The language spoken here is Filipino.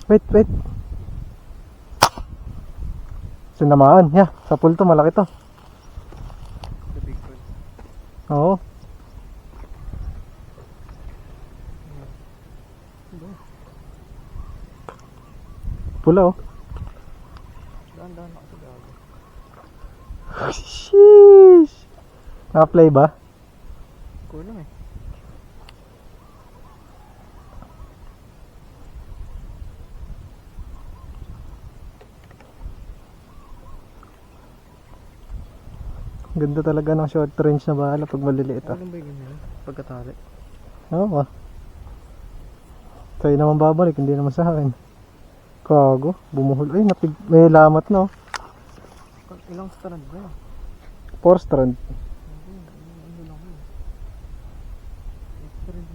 Wait, wait. Sinamaan. Yeah, sa pool to, malaki to. The big one. Oo. Pula oh. Dahan-dahan ako sa gago. Sheesh. Naka-play ba? Kulang eh. Ganda talaga ng short range na bala pag maliliit ah. Kulang ba yung ganyan? Pagkatali. Oo ah. Sa'yo naman babalik, hindi naman sa akin. Kago, bumuhol. Ay, may lamat na oh. Ilang strand na yun? 4 strand. Ano lang yun? Strand